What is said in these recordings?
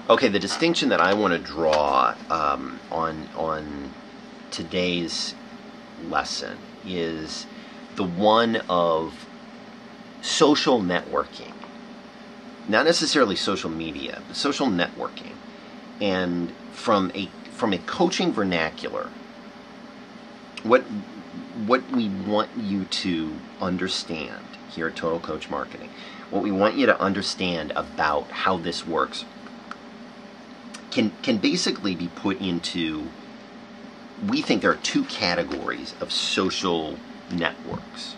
Okay, the distinction that I want to draw on today's lesson is the one of social networking. Not necessarily social media, but social networking. And from a coaching vernacular, what we want you to understand here at Total Coach Marketing, what we want you to understand about how this works can basically be put into, we think there are two categories of social networks.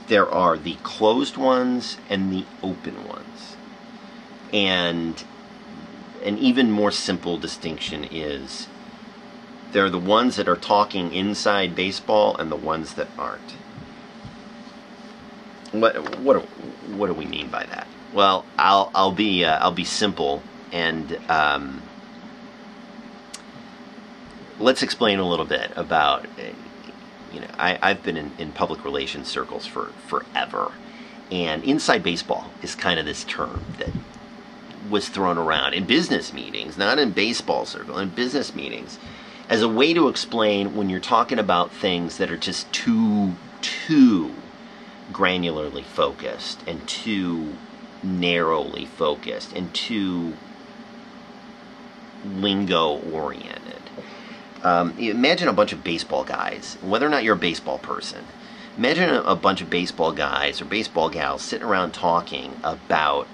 There are the closed ones and the open ones. And an even more simple distinction is there are the ones that are talking inside baseball and the ones that aren't. What do we mean by that? Well, I'll be simple and let's explain a little bit about. I've been in public relations circles for forever, and inside baseball is kind of this term that was thrown around in business meetings, not in baseball circle, in business meetings, as a way to explain when you're talking about things that are just too granularly focused and too narrowly focused and too lingo-oriented. Imagine a bunch of baseball guys, whether or not you're a baseball person, imagine a bunch of baseball guys or baseball gals sitting around talking about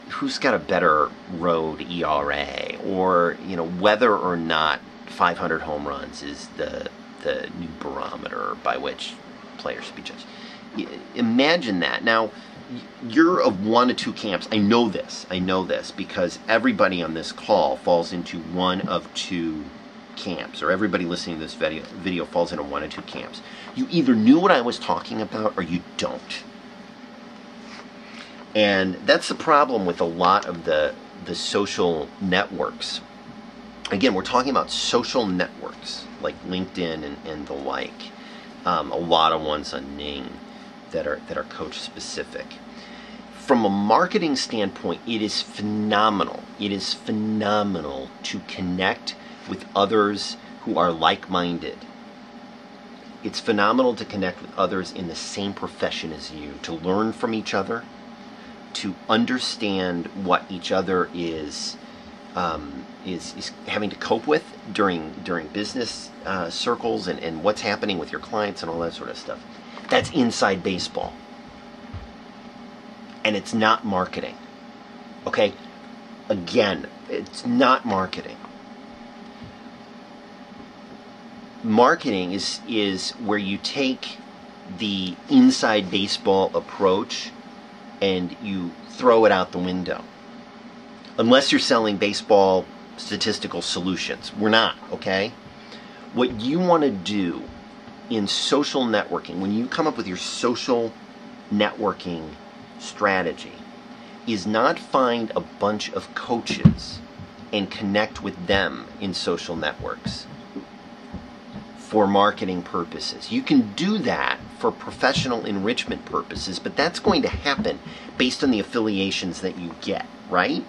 who's got a better road ERA, or whether or not 500 home runs is the new barometer by which players should be judged. Imagine that. Now, you're of one of two camps. I know this because everybody on this call falls into one of two camps, or everybody listening to this video falls into one of two camps. You either knew what I was talking about or you don't. And that's the problem with a lot of the social networks. Again, we're talking about social networks like LinkedIn and the like. A lot of ones on Ning that are coach specific. From a marketing standpoint, it is phenomenal. It is phenomenal to connect with others who are like-minded. It's phenomenal to connect with others in the same profession as you, to learn from each other, to understand what each other is having to cope with during business circles and what's happening with your clients and all that sort of stuff. That's inside baseball. And it's not marketing. Okay? Again, it's not marketing. Marketing is where you take the inside baseball approach and you throw it out the window. Unless you're selling baseball statistical solutions. We're not, okay? What you want to do in social networking, when you come up with your social networking strategy, is not find a bunch of coaches and connect with them in social networks for marketing purposes. You can do that for professional enrichment purposes, but that's going to happen based on the affiliations that you get, right?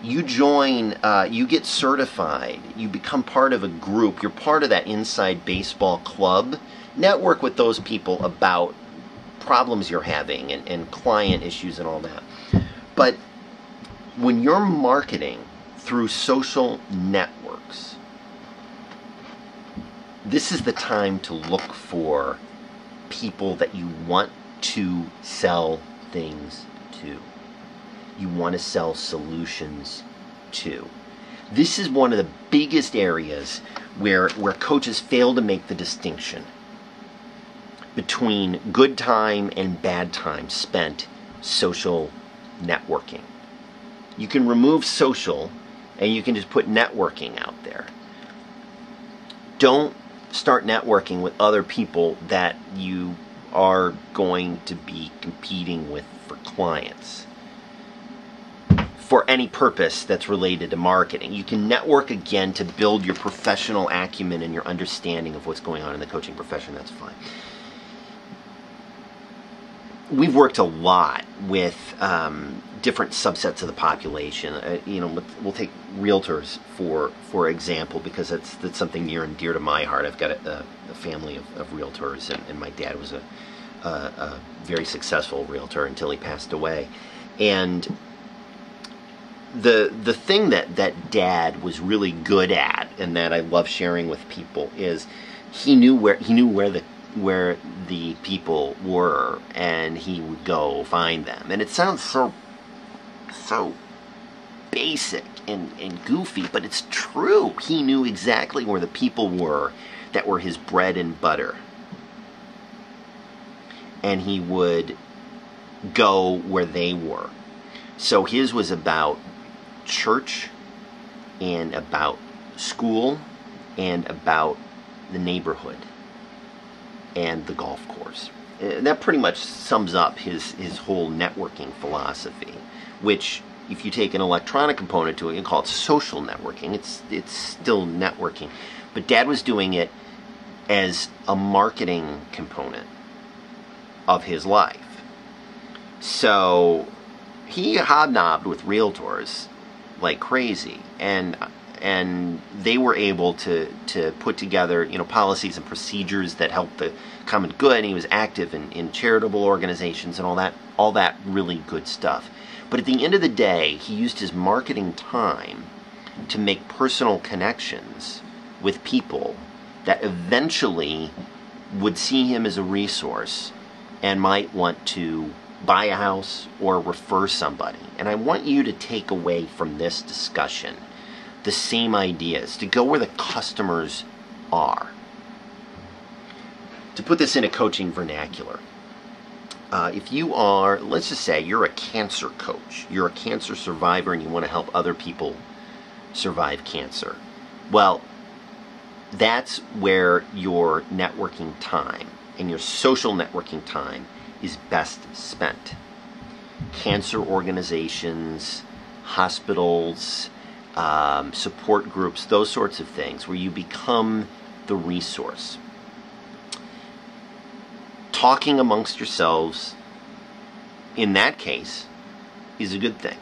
You join, you get certified, you become part of a group, you're part of that inside baseball club. Network with those people about problems you're having and client issues and all that. But when you're marketing through social networks, this is the time to look for people that you want to sell things to. You want to sell solutions to. This is one of the biggest areas where coaches fail to make the distinction between good time and bad time spent social networking. You can remove social and you can just put networking out there. Don't start networking with other people that you are going to be competing with for clients for any purpose that's related to marketing. You can network again to build your professional acumen and your understanding of what's going on in the coaching profession. That's fine. we've worked a lot with different subsets of the population. We'll take realtors for example, because that's something near and dear to my heart. I've got a family of realtors, and my dad was a very successful realtor until he passed away. And the thing that Dad was really good at, and that I love sharing with people, is he knew where the people were, and he would go find them. And it sounds so basic and goofy, but it's true. He knew exactly where the people were that were his bread and butter, and he would go where they were. So his was about church, and about school, and about the neighborhood, and the golf course. That pretty much sums up his whole networking philosophy, which, if you take an electronic component to it, you call it social networking. It's still networking. But Dad was doing it as a marketing component of his life. So he hobnobbed with realtors like crazy, and they were able to put together policies and procedures that helped the common good. And he was active in charitable organizations and all that really good stuff. But at the end of the day, he used his marketing time to make personal connections with people that eventually would see him as a resource and might want to buy a house or refer somebody. And I want you to take away from this discussion the same ideas, to go where the customers are. To put this in a coaching vernacular, if you are, let's just say you're a cancer coach, you're a cancer survivor, and you want to help other people survive cancer, well, that's where your networking time and your social networking time is best spent. Cancer organizations, hospitals, support groups, those sorts of things, where you become the resource. Talking amongst yourselves, in that case, is a good thing.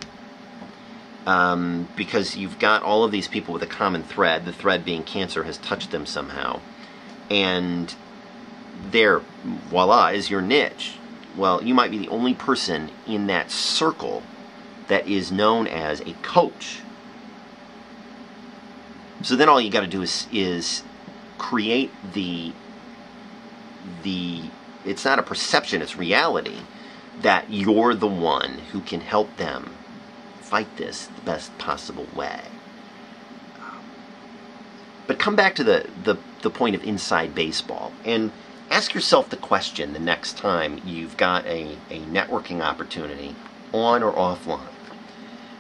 Because you've got all of these people with a common thread, the thread being cancer has touched them somehow, and there, voila, is your niche. Well, you might be the only person in that circle that is known as a coach. So then all you got to do is create the it's not a perception, it's reality, that you're the one who can help them fight this the best possible way. But come back to the point of inside baseball, and ask yourself the question the next time you've got a networking opportunity, on or offline.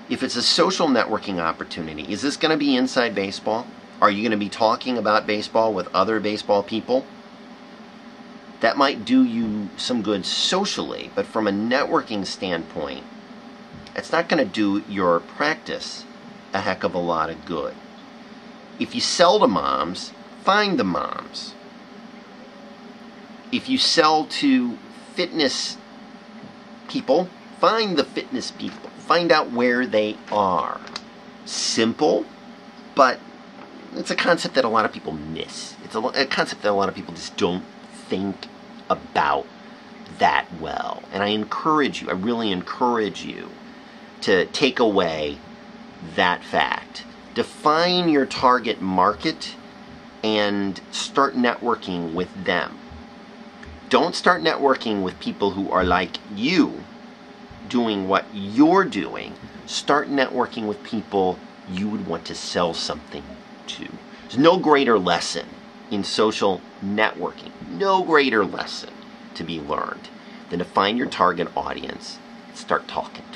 If it's a social networking opportunity, is this going to be inside baseball? Are you going to be talking about baseball with other baseball people? That might do you some good socially, but from a networking standpoint, it's not going to do your practice a heck of a lot of good. If you sell to moms, find the moms. If you sell to fitness people, find the fitness people. Find out where they are. Simple, but it's a concept that a lot of people miss. It's a concept that a lot of people just don't think about that well. And I really encourage you to take away that fact. Define your target market and start networking with them. Don't start networking with people who are like you, doing what you're doing. Start networking with people you would want to sell something to. There's no greater lesson in social networking, no greater lesson to be learned than to find your target audience and start talking to them.